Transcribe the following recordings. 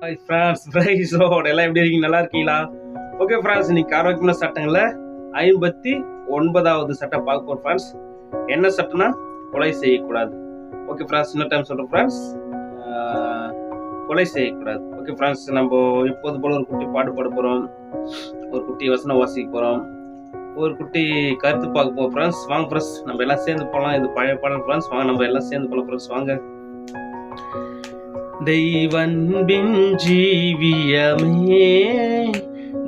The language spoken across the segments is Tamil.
Hi friends, price Lord. எல்லாம் எப்படி இருக்கீங்க? நல்லா இருக்கீங்களா? ஓகே ஃப்ரெண்ட்ஸ், இன்னைக்கு ஆரோக்கியமான சட்டங்கள்ல 59வது சட்டம் பார்க்க போறோம் ஃப்ரெண்ட்ஸ். என்ன சட்டம்னா கொலை செய்யக்கூடாது. ஓகே ஃப்ரெண்ட்ஸ், இன்னொரு டைம் சொல்றேன் ஃப்ரெண்ட்ஸ், கொலை செய்யக்கூடாது. ஓகே ஃப்ரெண்ட்ஸ், நம்ம எப்போது போல ஒரு குட்டி பாட்டு பாட போறோம், ஒரு குட்டி வசனம் வாசிக்க போறோம், ஒரு குட்டி கருத்து பார்க்க போறோம் ஃப்ரெண்ட்ஸ். வாங்க ஃப்ரெண்ட்ஸ், நம்ம எல்லாம் சேர்ந்து போகலாம். இது பழைய பாடல் ஃப்ரெண்ட்ஸ். வாங்க நம்ம எல்லாம் சேர்ந்து போகலாம் ஃப்ரெண்ட்ஸ். வாங்க. தெய்வன்பின் ஜீவியமே,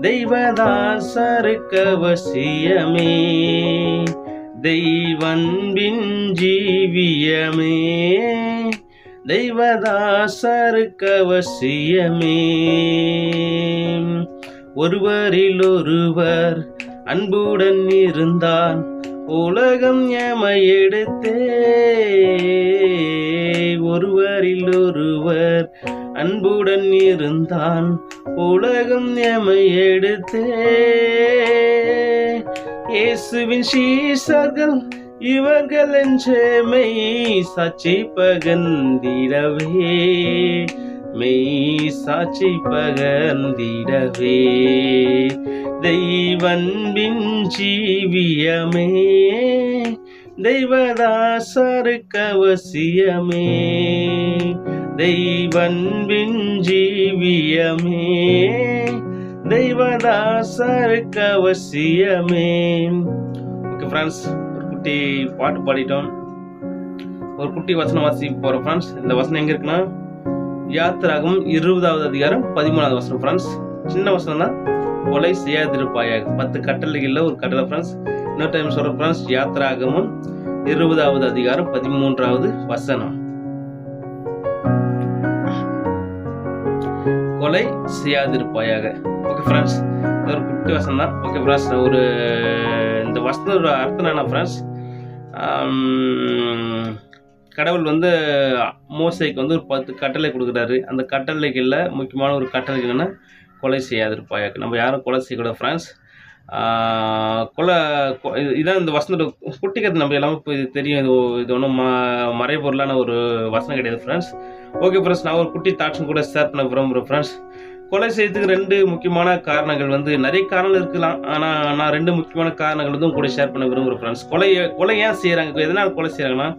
தெய்வதாசருக்கு அவசியமே. தெய்வன்பின் ஜீவியமே, தெய்வதாசருக்கு அவசியமே. ஒருவரில் ஒருவர் அன்புடன் இருந்தான், உலகம் எமை எடுத்தே. ஒருவரில் ஒருவர் அன்புடன் இருந்தான், உலகம் எமை எடுத்தே. இயேசுவின் சீஷர்கள் இவர்கள் என்றே சாட்சி பகர்ந்திடவே, மெய் சாட்சி பகர்ந்திடவே. தெய்வன்பின் ஜீவியமே, தெய்வதாசருக்கு அவசியமே. தெய்வன்பின் ஜீவியமே, தெய்வதாசருக்கு அவசியமே. ஓகே ஃப்ரெண்ட்ஸ், ஒரு குட்டி பாட்டு பாடிட்டோம், ஒரு குட்டி வசனம் வாசிக்க போறோம் ஃப்ரெண்ட்ஸ். இந்த வசனம் எங்க இருக்குன்னா யாத்திராகமம் 20வது அதிகாரம் 13வது வசனம் ஃப்ரெண்ட்ஸ். சின்ன வசனம் தான். கொலை செய்யாதிருப்பாயாக. 10 கட்டளைகள்ல ஒரு கட்டளை ஃப்ரெண்ட்ஸ். இன்னொரு டைம் சொல்ற ஃப்ரெண்ட்ஸ், யாத்திராகமம் 20வது அதிகாரம் 13வது வசனம். கொலை செய்யாதிருப்பாயாக. ஓகே ஃப்ரெண்ட்ஸ், இது ஒரு குட்டி வசனம் தான். ஓகே ஃப்ரெண்ட்ஸ், இந்த வசனத்தோட அர்த்தம் என்ன ஃப்ரெண்ட்ஸ், கடவுள் மோசேக்கு ஒரு 10 கட்டளை கொடுக்குறாரு. அந்த கட்டளைகளில் முக்கியமான ஒரு கட்டளை என்னன்னா கொலை செய்யாதிருப்பாயாக. நம்ம யாரும் கொலை செய்யக்கூடாது ஃப்ரெண்ட்ஸ். இதான் இந்த வசனத்தோட குட்டி கதை. நம்ம எல்லாமே இப்போ இது தெரியும். இது ஒன்றும் மறைபொருளான ஒரு வசனம் கிடையாது ஃப்ரெண்ட்ஸ். ஓகே ஃப்ரெண்ட்ஸ், நான் ஒரு குட்டி தாட்ஸும் கூட ஷேர் பண்ண விரும்புகிறேன் ஃப்ரெண்ட்ஸ். கொலை செய்யறதுக்கு 2 முக்கியமான காரணங்கள் நிறைய காரணங்கள் இருக்கலாம். ஆனால் நான் 2 முக்கியமான காரணங்கள் கூட ஷேர் பண்ண விரும்புகிறேன் ஃப்ரெண்ட்ஸ். கொலை ஏன் செய்கிறாங்க, எதனால் கொலை செய்கிறாங்கன்னா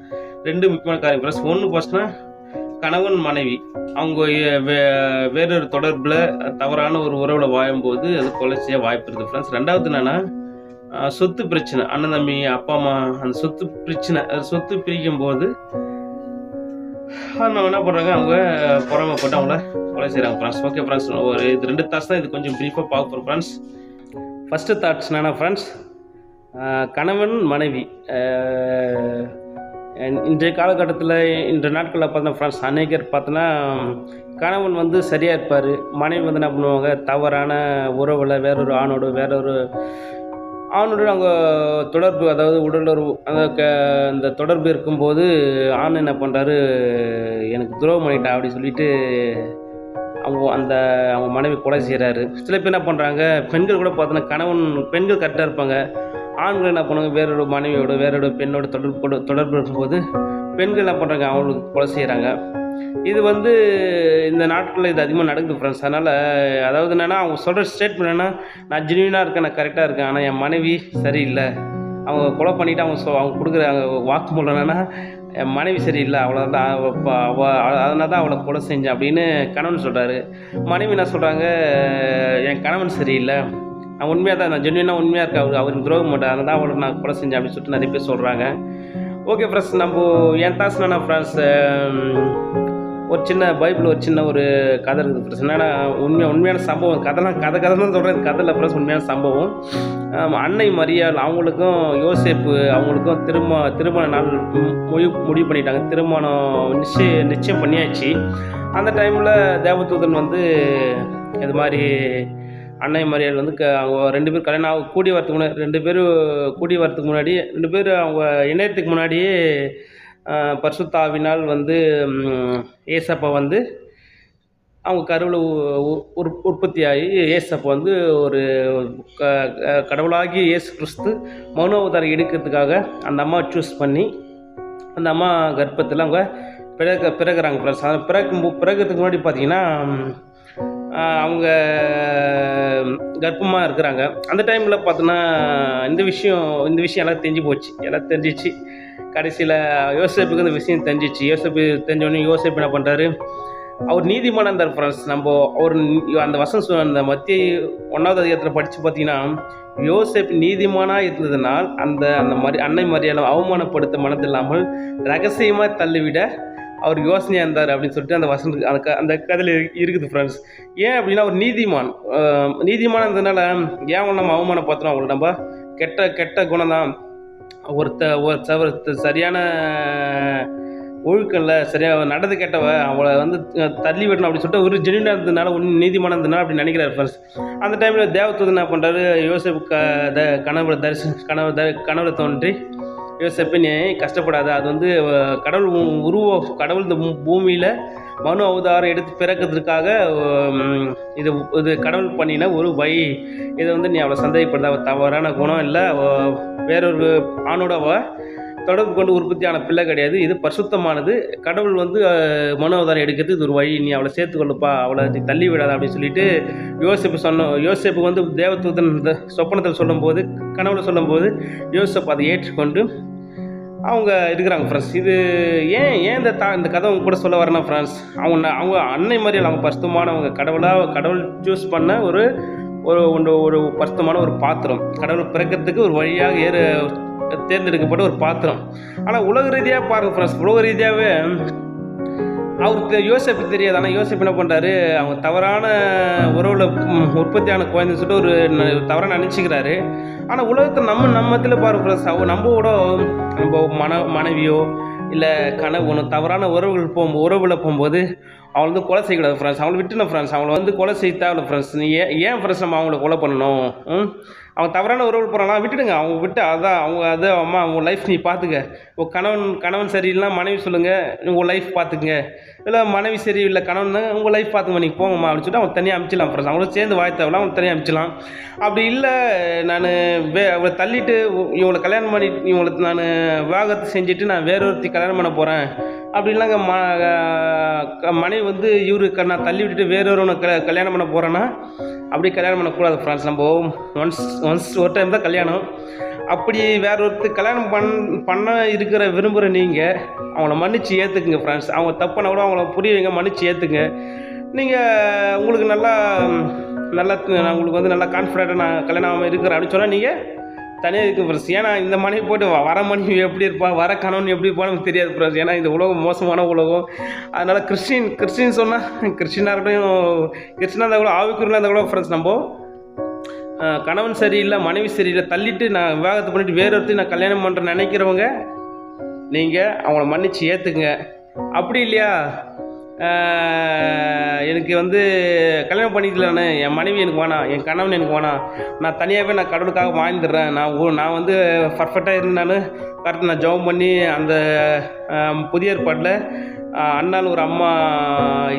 2 முக்கியமான காரணம் ஃப்ரெண்ட்ஸ். ஒன்று ஃபர்ஸ்ட்னா கணவன் மனைவி அவங்க வேறொரு தொடர்பில் தவறான ஒரு உறவில் வாழும்போது அது கொலை செய்ய வாய்ப்பு இருக்குது ஃப்ரெண்ட்ஸ். ரெண்டாவது என்னன்னா சொத்து பிரச்சனை, அண்ணன் தம்பி அப்பா அம்மா அந்த சொத்து பிரச்சனை, சொத்து பிரிக்கும் போது அவங்க என்ன பண்ணுறாங்க, அவங்க பொறாமைப்பட்டு அவங்கள கொலை செய்கிறாங்க ஃப்ரெண்ட்ஸ். ஓகே ஃப்ரெண்ட்ஸ், இது 2 தாட்ஸ் தான். இது கொஞ்சம் ப்ரீஃபாக பார்க்க போகிறோம் ஃப்ரெண்ட்ஸ். ஃபஸ்ட்டு தாட்ஸ் என்னன்னா ஃப்ரெண்ட்ஸ், கணவன் மனைவி இன்றைய காலகட்டத்தில் இன்றைய நாட்களில் பார்த்தா ஃப்ரெண்ட்ஸ், அநேகர் பார்த்தோன்னா கணவன் சரியாக இருப்பார், மனைவி என்ன பண்ணுவாங்க, தவறான உறவில் வேறொரு ஆணோடு அவங்க தொடர்பு, அதாவது உடலுறவு அந்த தொடர்பு இருக்கும்போது ஆண் என்ன பண்ணுறாரு, எனக்கு துரோகம் பண்ணிட்டா அப்படி சொல்லிட்டு அவங்க மனைவி கொலை செய்கிறாரு. சில பேர் என்ன பண்ணுறாங்க, பெண்கள் கூட பார்த்தோன்னா பெண்கள் கரெக்டாக இருப்பாங்க, ஆண்கள் என்ன பண்ணுவாங்க, வேறொரு மனைவியோட வேறொரு பெண்ணோட தொடர்பு இருக்கும்போது பெண்கள் என்ன பண்ணுறாங்க, அவங்களுக்கு கொலை செய்கிறாங்க. இது இந்த நாட்களில் இது அதிகமாக நடக்குது ஃப்ரெண்ட்ஸ். அதனால் அதாவது என்னென்னா, அவங்க சொல்கிற ஸ்டேட்மெண்ட் என்னென்னா, நான் ஜென்யூனாக இருக்கேன், நான் கரெக்டாக இருக்கேன், ஆனால் என் மனைவி சரியில்லை, அவங்க கொலை பண்ணிவிட்டு அவங்க கொடுக்குற வாக்குமூலம் என்னென்னா, என் மனைவி சரியில்லை, அவ்வளோதான், அதனால தான் அவளை கொலை செஞ்சேன் அப்படின்னு கணவன் சொல்கிறாரு. மனைவி என்ன சொல்கிறாங்க, என் கணவன் சரியில்லை, நான் உண்மையாக தான், நான் ஜென்யூனாக உண்மையாக இருக்கேன், அவருக்கு துரோகம் மாட்டேன், அதனால தான் அவளை நான் கொலை செஞ்சேன் அப்படின்னு சொல்லிட்டு நிறைய பேர் சொல்கிறாங்க. ஓகே ஃப்ரெண்ட்ஸ், நம்ம என் தாசனா ஃப்ரெண்ட்ஸ், ஒரு சின்ன பைபிள் ஒரு சின்ன ஒரு கதை இருக்குது ஃப்ரெண்ட்ஸ். என்னன்னா உண்மையான சம்பவம், கதை தான் சொல்கிறேன், கதையில் ஃப்ரெண்ட்ஸ் உண்மையான சம்பவம். அன்னை மரியாள் அவங்களுக்கும் யோசேப்பு அவங்களுக்கும் திருமண நாள் முடிவு பண்ணிட்டாங்க. திருமணம் நிச்சயம் பண்ணியாச்சு. அந்த டைமில் தேவதூதன் இது மாதிரி அன்னை மரியாள் அவங்க 2 பேர் கல்யாணம் கூடி வரத்துக்கு முன்னாடி 2 பேர் அவங்க இணையத்துக்கு முன்னாடியே பரிசுத்த ஆவியினால் ஏசப்பா அவங்க கருவில் உற்பத்தியாகி ஏசப்பா ஒரு கடவுளாகி இயேசு கிறிஸ்து மனோவதாரம் எடுக்கிறதுக்காக அந்த அம்மா சூஸ் பண்ணி அந்த அம்மா கர்ப்பத்தில் அவங்க பிறகுறாங்க ஃப்ரெண்ட்ஸ். பிறக்கிறதுக்கு முன்னாடி பார்த்தீங்கன்னா அவங்க கர்ப்பமாக இருக்கிறாங்க. அந்த டைமில் பார்த்தோன்னா இந்த விஷயம் எல்லாம் தெரிஞ்சு போச்சு, எல்லாம் தெரிஞ்சிச்சு. கடைசியில் யோசேப்புக்கு இந்த விஷயம் தெரிஞ்சிச்சு. யோசேப்பு தெரிஞ்சோடனே யோசேப்பு என்ன பண்ணுறாரு, அவர் நீதிமானாக இருந்தார் ஃப்ரெண்ட்ஸ். அவர் அந்த அந்த மத்திய 1வது அதிகாரத்தில் படித்து பார்த்தீங்கன்னா, யோசேப்பு நீதிமானாக இருந்ததுனால் அந்த அந்த அன்னை மரியாதை அவமானப்படுத்த மனதில்லாமல் ரகசியமாக தள்ளிவிட அவர் யோசனையாக இருந்தார் அப்படின்னு சொல்லிட்டு அந்த வசனம் அந்த கதையில் இருக்குது ஃப்ரெண்ட்ஸ். ஏன் அப்படின்னா ஒரு நீதிமானாக இருந்ததுனால ஏன் அவங்க நம்ம அவமானப்படுத்துகிறோம், அவங்களை நம்ம கெட்ட குணம் தான், சரியான ஒழுக்கம்ல, சரியாக நடந்து கேட்டவ அவளை தள்ளி விடணும் அப்படின்னு சொல்லிட்டு ஒரு ஜெனியூனாக இருந்ததுனால நீதிமானாக இருந்ததுனால அப்படி நினைக்கிறார் ஃப்ரெண்ட்ஸ். அந்த டைமில் தேவதூதன் என்ன பண்ணுறாரு, யோசேப்பு கனவுல தோன்றி, யோசேப்பு நீ கஷ்டப்படாத, அது கடவுள் இந்த பூமியில் மனு அவதாரம் எடுத்து பிறக்கிறதுக்காக இது கடவுள் பண்ணின ஒரு வழி. இதை நீ அவளை சந்தேகப்படுத்த, அவள் தவறான குணம் இல்லை, வேறொரு ஆணோட தொடர்பு கொண்டு உற்பத்தியான பிள்ளை கிடையாது, இது பரிசுத்தமானது, கடவுள் மனு அவதாரம் எடுக்கிறது இது ஒரு வழி, நீ அவளை சேர்த்துக்கொள்ளுப்பா, அவளை நீ தள்ளி விடாத அப்படின்னு சொல்லிட்டு யோசேப்பு தேவதூதன் இந்த சொப்பனத்தில் சொல்லும்போது, கனவுல சொல்லும்போது யோசேப்பு அதை ஏற்றுக்கொண்டு அவங்க இருக்கிறாங்க ஃப்ரெண்ட்ஸ். இது ஏன் இந்த கதை அவங்க கூட சொல்ல வரேன்னா ஃப்ரெண்ட்ஸ், அவங்க அன்னை மாதிரி அவங்க பரிசுத்தமானவங்க, கடவுள் சூஸ் பண்ண ஒரு பரிசுத்தமான ஒரு பாத்திரம், கடவுள் பிறக்கிறதுக்கு ஒரு வழியாக தேர்ந்தெடுக்கப்பட்ட ஒரு பாத்திரம். ஆனால் உலக ரீதியாக பாருங்கள் ஃப்ரெண்ட்ஸ், உலக ரீதியாகவே அவருக்கு யோசேப்பு தெரியாது. ஆனால் யோசேப்பு என்ன பண்ணுறாரு, அவங்க தவறான உறவில் உற்பத்தியான குழந்தைன்னு சொல்லிட்டு ஒரு தவறாக நினச்சிக்கிறாரு. ஆனால் உலகத்தை நம்மத்தில் பாருங்க ஃப்ரெண்ட்ஸ், நம்ம மனைவியோ இல்லை கனவு தவறான உறவில் போகும்போது அவளை கொலை செய்யக்கூடாது ஃப்ரெண்ட்ஸ், அவளை விட்டுணும் ஃப்ரெண்ட்ஸ், அவளை கொலை செய்ய தேவையில்ல ஃப்ரெண்ட்ஸ். நீ ஏன் ஃப்ரெண்ட்ஸ் நம்ம அவங்கள கொலை பண்ணணும்? அவங்க தவறான உறவில் போகிறாங்களா, விட்டுடுங்க, அவங்க விட்டு அம்மா உங்கள் லைஃப் நீ பார்த்துக்க, கணவன் சரியில்லைனா மனைவி சொல்லுங்கள் உங்கள் லைஃப் பார்த்துக்குங்க, இல்லை மனைவி சரியில்லை கணவன் தான் உங்கள் லைஃப் பார்த்துங்க, நீங்கள் போங்கம்மா அப்படின்னு சொல்லிட்டு அவங்க தனியாக அனுப்பிச்சிடலாம் ஃப்ரெண்ட்ஸ், அவங்கள சேர்ந்து தேவையில்ல அவங்க தனியாக அனுப்பிச்சிடலாம். அப்படி இல்லை நான் அவளை தள்ளிட்டு இவங்களை கல்யாணம் பண்ணி இவங்களுக்கு நான் விவாகரத்து செஞ்சுட்டு நான் வேறொருத்தி கல்யாணம் பண்ண போகிறேன் அப்படின்லாங்க மனைவி இவருக்கு நான் தள்ளி விட்டுட்டு வேறொருவனை கல்யாணம் பண்ண போகிறேன்னா அப்படி கல்யாணம் பண்ணக்கூடாது ஃப்ரெண்ட்ஸ். நம்ம ஒன்ஸ் ஒரு டைம் தான் கல்யாணம். அப்படி வேற ஒருத்தர் கல்யாணம் பண்ண விரும்புகிற நீங்கள் அவங்கள மன்னிச்சு ஏற்றுக்குங்க ஃப்ரெண்ட்ஸ். அவங்க தப்புனா கூட அவங்கள புரிய வைங்க, மன்னிச்சு ஏற்றுங்க. நீங்கள் உங்களுக்கு நல்லா நான் உங்களுக்கு நல்லா கான்ஃபிடென்ட்டாக நான் கல்யாணம் ஆகாமல் இருக்கிறேன் அப்படின்னு சொன்னால் நீங்கள் தனியாக இருக்குது ஃப்ரெண்ட்ஸ். ஏன்னா இந்த மனைவி போட்டு வர மனைவி எப்படி இருப்பா, வர கணவன் எப்படி இருப்பான்னு நமக்கு தெரியாது ஃப்ரெண்ட்ஸ். ஏன்னா இந்த உலகம் மோசமான உலகம். அதனால் கிறிஸ்டின் சொன்னால் கிறிஸ்டினாக இருக்கட்டும், கிறிஸ்டினாக இருந்தால் கூட ஆவிக்குரியனாக இருந்தால் கூட ஃப்ரெண்ட்ஸ், நம்ம கணவன் சரியில்லை மனைவி சரியில்லை தள்ளிட்டு நான் விவாகரத்து பண்ணிவிட்டு வேறொருத்தையும் நான் கல்யாணம் பண்ணுறேன்னு நினைக்கிறவங்க நீங்கள் அவங்கள மன்னிச்சு ஏற்றுக்குங்க. அப்படி இல்லையா, எனக்கு கல்யாணம் பண்ணிக்கலான்னு என் மனைவி எனக்கு வேணாம், என் கணவன் எனக்கு வேணாம், நான் தனியாகவே நான் கடவுளுக்காக வாழ்ந்துடுறேன், நான் பர்ஃபெக்டாக இருந்தாலும் கரெக்டாக நான் ஜெபம் பண்ணி அந்த புதிய ஏற்பாட்டில் அண்ணால் ஒரு அம்மா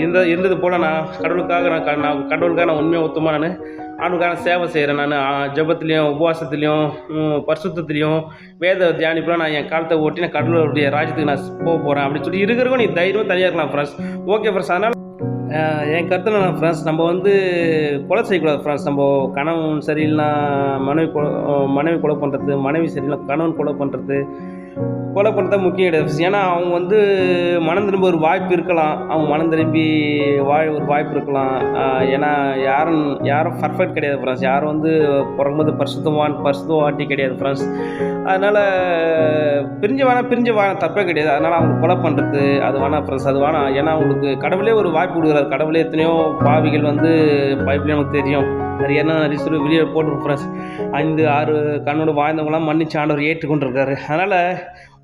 இருந்தது போல் நான் கடவுளுக்காக நான் உண்மையாக ஒத்துமா நான் ஆணுக்கான சேவை செய்கிறேன், நான் ஜெபத்துலேயும் உபவாசத்துலேயும் பரிசுத்தத்துலேயும் வேத தியானிப்பெலாம் நான் என் காலத்தை ஓட்டி நான் கடவுளுடைய ராஜ்யத்துக்கு நான் போக போகிறேன் அப்படின்னு சொல்லி இருக்கிறவங்க நீ தைரியம் தனியாக இருக்கலாம் ஃப்ரெண்ட்ஸ். ஓகே ஃப்ரெண்ட்ஸ், அதனால் என் கருத்தில் நான் ஃப்ரெண்ட்ஸ், நம்ம கொலை செய்யக்கூடாது ஃப்ரெண்ட்ஸ். நம்ம கணவன் சரியில்லைனா மனைவி கொலை பண்ணுறது, மனைவி சரியில்லை கணவன் கொலை பண்ணுறது முக்கியம் கிடையாது. ஏன்னா அவங்க மனம் திரும்ப ஒரு வாய்ப்பு இருக்கலாம், அவங்க மனம் திரும்பி ஒரு வாய்ப்பு இருக்கலாம். ஏன்னா யாரும் பர்ஃபெக்ட் கிடையாது ஃப்ரெண்ட்ஸ், யாரும் பிறகும்போது பரிசுத்தவாட்டி கிடையாது ஃப்ரெண்ட்ஸ். அதனால் பிரிஞ்சு வேணாம் தப்பே கிடையாது. அதனால் அவங்க கொலை பண்ணுறது அது வேணாம் ஃப்ரெண்ட்ஸ், அது வேணாம். ஏன்னா அவங்களுக்கு கடவுளே ஒரு வாய்ப்பு கொடுக்குறாரு. கடவுளே எத்தனையோ பாவிகள் பைபிள் நமக்கு தெரியும், நிறைய சொல்லி வெளியே போட்டுருக்கு ஃப்ரெண்ட்ஸ். 5-6 கண்ணோடு வாழ்ந்தவங்களாம் மன்னிச்சு ஆண்டவர் ஏற்றுக்கொண்டிருக்காரு. அதனால்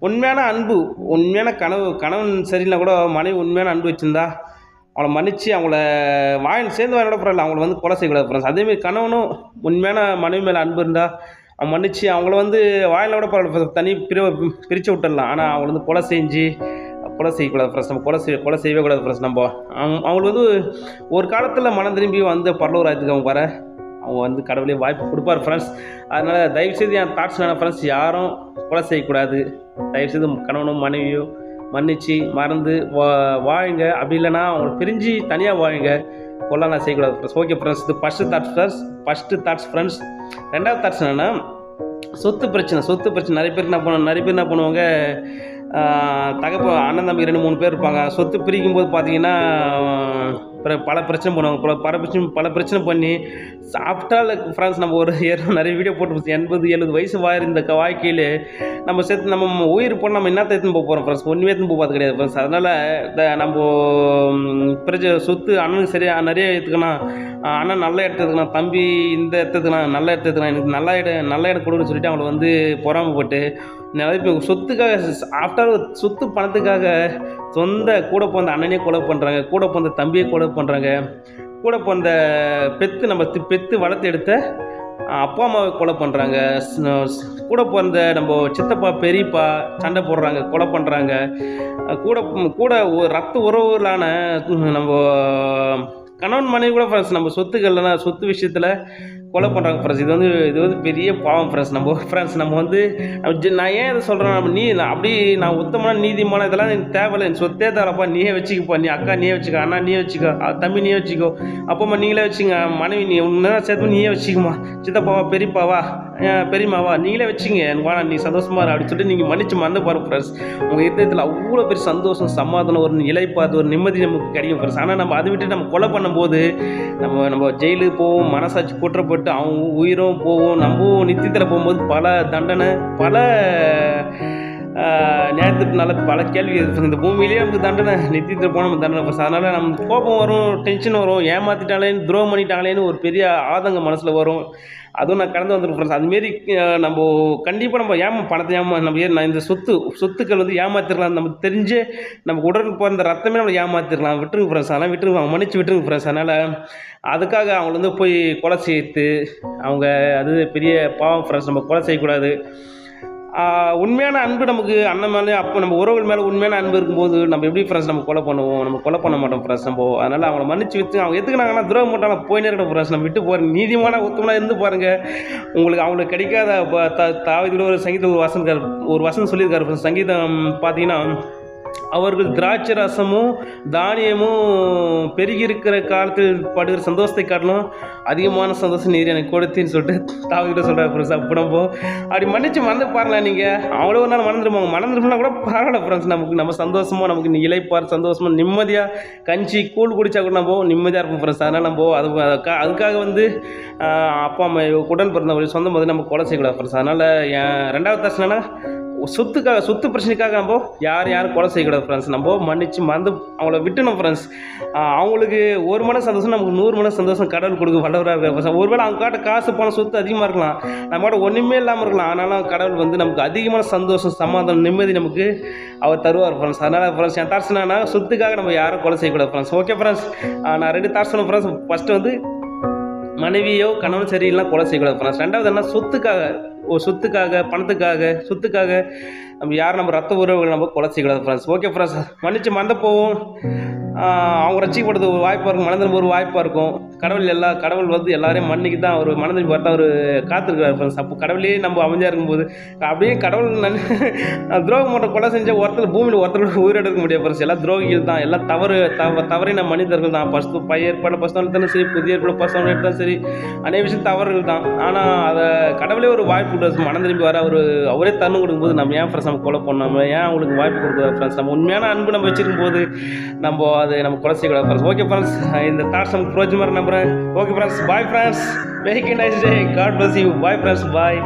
உண்மையான அன்பு, உண்மையான கணவன் சரியில்லைனா கூட மனைவி உண்மையான அன்பு வச்சுருந்தா அவளை மன்னிச்சு அவங்கள சேர்ந்து வாயினோட பரவாயில்ல, அவங்கள கொலை செய்யக்கூடாது ஃப்ரெண்ட்ஸ். அதேமாதிரி கணவனும் உண்மையான மனைவி மேலே அன்பு இருந்தால் அவன் மன்னிச்சு அவங்கள வாயில கூட பரவாயில்ல, தனி பிரித்து விட்டுடலாம். ஆனால் அவங்கள கொலை செய்யக்கூடாது ஃப்ரெண்ட்ஸ், நம்ம கொலை செய்யவே கூடாது ஃப்ரெண்ட்ஸ். நம்ம அவங்களுக்கு ஒரு காலத்தில் மனம் திரும்பி பரலூர் ஆயத்துக்கு அவங்க கடவுளே வாய்ப்பு கொடுப்பார் ஃப்ரெண்ட்ஸ். அதனால் தயவுசெய்து என் தாட்ஸ் வேணாம் ஃப்ரெண்ட்ஸ், யாரும் கொலை செய்யக்கூடாது. தயவுசெய்து கணவனும் மனைவியும் மன்னிச்சு மறந்து வாழுங்க. அப்படி இல்லைன்னா அவங்களை பிரிஞ்சு தனியாக வாழுங்க. கொள்ளலாம் செய்யக்கூடாது ஃப்ரெண்ட்ஸ். ஓகே ஃப்ரெண்ட்ஸ், இது ஃபஸ்ட்டு தாட்ஸ் ஃப்ரெண்ட்ஸ். ரெண்டாவது தாட்ஸ் என்னென்னா சொத்து பிரச்சனை. நிறைய பேர் என்ன பண்ணுவாங்க, அண்ணன் தம்பி 2-3 பேர் இருப்பாங்க. சொத்து பிரிக்கும் போது பார்த்தீங்கன்னா பல பிரச்சனை பண்ணுவாங்க. பல பிரச்சனை பண்ணி ஆஃப்டர் ஃப்ரெண்ட்ஸ் நம்ம நிறைய வீடியோ போட்டு 80-70 வயசு இந்த வாழ்க்கையில் நம்ம உயிர் போனால் நம்ம என்னத்தை எடுத்துன்னு போக போகிறோம் ஃப்ரெண்ட்ஸ்? ஒன்றுமே எடுத்துன்னு போக பார்த்து கிடையாது ஃப்ரெண்ட்ஸ். அதனால் நம்ம சொத்து அண்ணனுக்கு சரியாக நிறைய எடுத்துக்கணும், அண்ணன் நல்ல இடத்த எடுத்துக்கணும், தம்பி இந்த இடத்த எடுத்துக்கலாம், நல்ல இடத்த எடுத்துக்கலாம், எனக்கு நல்ல இடம் கொடுக்குன்னு சொல்லிட்டு அவங்களை பொறாமப்பட்டு நிறைய பேர் சொத்து பணத்துக்காக சொந்த கூட பிறந்த அண்ணனே கொலை பண்ணுறாங்க, கூட பிறந்த தம்பியை கொலை பண்ணுறாங்க, கூட பிறந்த பெற்று வளர்த்து எடுத்த அப்பா அம்மாவை கொலை பண்ணுறாங்க, கூட பிறந்த நம்ம சித்தப்பா பெரியப்பா சண்டை போடுறாங்க, கொலை பண்ணுறாங்க, கூட ரத்த உறவுகளான நம்ம கணவன் மனைவி கூட ஃப்ரெண்ட்ஸ் நம்ம சொத்து விஷயத்தில் கொலை பண்ணுறாங்க ஃப்ரெண்ட்ஸ். இது வந்து பெரிய பாவம் ஃப்ரெண்ட்ஸ். நான் ஏன் இதை சொல்கிறேன், நான் உத்தமமான நீதிமான இதெல்லாம் எனக்கு தேவையில்லை, என் சொத்தே தரப்பா, நீயே வச்சுக்கப்பா, நீ அக்கா நீயே வச்சுக்கோ, அண்ணா நீயே வச்சுக்கோ, தம்பி நீயே வச்சுக்கோ, அப்பா நீங்களே வச்சுங்க, மனைவி நீ ஒன்று சேர்த்து நீயே வச்சுக்குமா, சித்தப்பாவா பெரியப்பாவா பெரியம்மாவா நீங்களே வச்சுங்க, எனக்கு வேணா, நீ சந்தோஷமா அப்படின்னு சொல்லிட்டு நீங்கள் மன்னிச்சு பாருங்க ஃப்ரெண்ட்ஸ். உங்கள் இதயத்தில் அவ்வளோ பெரிய சந்தோஷம், சமாதானம், ஒரு இலைப்பாது, ஒரு நிம்மதி நமக்கு கிடைக்கும் ஃப்ரெண்ட்ஸ். ஆனால் நம்ம அதை விட்டு நம்ம கொலை பண்ணும்போது நம்ம ஜெயிலுக்கு போவோம், மனசாட்சி குற்றப்பட்டு அவங்க உயிரும் போவோம், நம்ம நித்தியத்தில் போகும்போது பல தண்டனை, பல நேரத்துக்கு பல கேள்வி இந்த பூமியிலேயே நமக்கு தண்டனை, நித்தியத்தில் போனால் நம்ம தண்டனை ஃப்ரெண்ட்ஸ். அதனால் நம்ம கோபம் வரும், டென்ஷன் வரும், ஏமாற்றிட்டாங்களேன்னு துரோகம் பண்ணிட்டாங்களேன்னு ஒரு பெரிய ஆதங்கம் மனசில் வரும். அதுவும் நான் கடந்து வந்துருக்கேன் ஃப்ரெண்ட்ஸ். அதுமாரி நம்ம கண்டிப்பாக நம்ம பணத்தை நான் இந்த சொத்துக்கள் ஏமாத்திடலாம், நமக்கு தெரிஞ்சு நமக்கு உடலுக்கு போகிற ரத்தமே நம்ம ஏமாத்திடலாம், விட்டுருங்க ஃப்ரெண்ட்ஸ். அதெல்லாம் விட்டுருங்க, மன்னிச்சு விட்டுருங்க ஃப்ரெண்ட்ஸ். அதனால் அதுக்காக அவங்கள போய் கொலை செய்து அது பெரிய பாவம் ஃப்ரெண்ட்ஸ். நம்ம கொலை செய்யக்கூடாது. உண்மையான அன்பு நமக்கு அண்ணன் மேலே அப்போ நம்ம உறவுகள் மேலே உண்மையான அன்பு இருக்கும்போது நம்ம எப்படி ஃப்ரெண்ட்ஸ் நம்ம கொலை பண்ணுவோம், நம்ம கொலை பண்ண மாட்டோம் ஃப்ரெண்ட்ஸ். அதனால் அவங்கள மன்னிச்சு விட்டு அவங்க எதுக்குனாங்கன்னா துரோகம் போட்டாலும் போய் நேரம் ஃப்ரெண்ட்ஸ். நம்ம விட்டு போகிற நீதிமான உத்தமனாக இருந்து பாருங்கள், அவங்களுக்கு கிடைக்காத தாவீது ஒரு வசனம் சொல்லியிருக்காரு ஃப்ரெண்ட்ஸ். சங்கீதம் பார்த்தீங்கன்னா, அவர்கள் திராட்சை ரசமும் தானியமும் பெருகி இருக்கிற காலத்தில் படுகிற சந்தோஷத்தை காட்டிலும் அதிகமான சந்தோஷம் நீர் எனக்கு கொடுத்தின்னு சொல்லிட்டு தாவீது சொல்கிறார் ஃப்ரெண்ட்ஸ். அப்போ அப்படி மன்னிச்சு பாருங்களா, நீங்கள் அவ்வளோ ஒரு நாள் மறந்துருப்போம்னா கூட பரவாயில்ல ஃப்ரெண்ட்ஸ். நமக்கு சந்தோஷமாக நமக்கு இளைப்பார் சந்தோஷமாக நிம்மதியாக கஞ்சி கூழ் குடித்தா கூட நம்ம நிம்மதியாக இருப்போம் ஃப்ரெண்ட்ஸ். அதனால் அதுக்காக அப்பா அம்மா உடன் பிறந்தவர்கள் சொந்தம் போது நம்ம கொலை செய்யக்கூடாது ஃப்ரெண்ட்ஸ். அதனால் என் ரெண்டாவது தர்ஷனா சொத்து பிரச்சனைக்காக நம்ம யாரும் கொலை செய்யக்கூடாது ஃப்ரெண்ட்ஸ். நம்ம மன்னிச்சு அவங்கள விட்டுணும் ஃப்ரெண்ட்ஸ். அவங்களுக்கு ஒரு மடங்கு சந்தோஷம் நமக்கு 100 மடங்கு சந்தோஷம் கடவுள் கொடுக்க வல்லவராக இருக்கார். ஒருவேளை அவங்க காட்ட காசு பணம் சொத்து அதிகமாக இருக்கலாம், நம்மளோட ஒன்றுமே இல்லாமல் இருக்கலாம், ஆனாலும் கடவுள் நமக்கு அதிகமான சந்தோஷம் சமாதானம் நிம்மதி நமக்கு அவர் தருவார் ஃப்ரெண்ட்ஸ். அதனால் ஃப்ரெண்ட்ஸ் என் தாட்ஸ் என்னன்னா, சொத்துக்காக நம்ம யாரும் கொலை செய்யக்கூடாது ஃப்ரெண்ட்ஸ். ஓகே ஃப்ரெண்ட்ஸ், நான் 2 தாட்ஸ் சொன்னேன் ஃப்ரெண்ட்ஸ். ஃபஸ்ட்டு மனைவியோ கணவன் சரியில்லாம் கொலை செய்யக்கூடாது ஃப்ரெண்ட்ஸ். ரெண்டாவது என்ன, சொத்துக்காக பணத்துக்காக நம்ம ரத்த உறவுகள் நம்ம கொலை செய்யக்கூடாது ஃப்ரெண்ட்ஸ். ஓகே ஃப்ரெண்ட்ஸ், மன்னிச்சு போவோம். அவங்க ரசிக்கப்படுறது ஒரு வாய்ப்பாக இருக்கும், மனதில் ஒரு வாய்ப்பாக இருக்கும். கடவுள் எல்லாரையும் மன்னிக்கு தான் அவர் மனதில் பார்த்தா அவர் காத்திருக்கிறார் ஃப்ரெண்ட்ஸ். அப்போ கடவுளே நம்ம அமைதியாக இருக்கும்போது அப்படியே கடவுள் துரோகம் மட்டும் கொலை செஞ்ச பூமியில் ஒருத்தர் உயிரிழக்க முடியாது ஃப்ரெண்ட்ஸ். எல்லாம் துரோகிகள் தான், எல்லாம் தவறின மனிதர்கள் தான். பழைய ஏற்பாடு பசங்க எடுத்தாலும் சரி, புதிய ஏற்பாடு பசங்க எடுத்தாலும் சரி, அநேக விஷயம் தவறுகள் தான். ஆனால் அதை கடவுளே ஒரு வாய்ப்பு மனம் திரும்பி வர அவரே தண்ணு கொடுக்கும்போது நம்ம ஏன் ஃப்ரெண்ட்ஸ் நம்ம கொலை பண்ணோம், ஏன் அவங்களுக்கு வாய்ப்பு கொடுக்குறது ஃப்ரெண்ட்ஸ். நம்ம உண்மையான அன்பு நம்ம வச்சிருக்கும் போது நம்ம கொலை செய்யக்கூடாது ஃப்ரெண்ட்ஸ். ஓகே ஃப்ரெண்ட்ஸ், இந்த தாட்ஸ் நமக்கு பிரோஜனமாக நம்புகிறேன். Okay friends, bye friends, make a nice day, god bless you, bye friends, bye.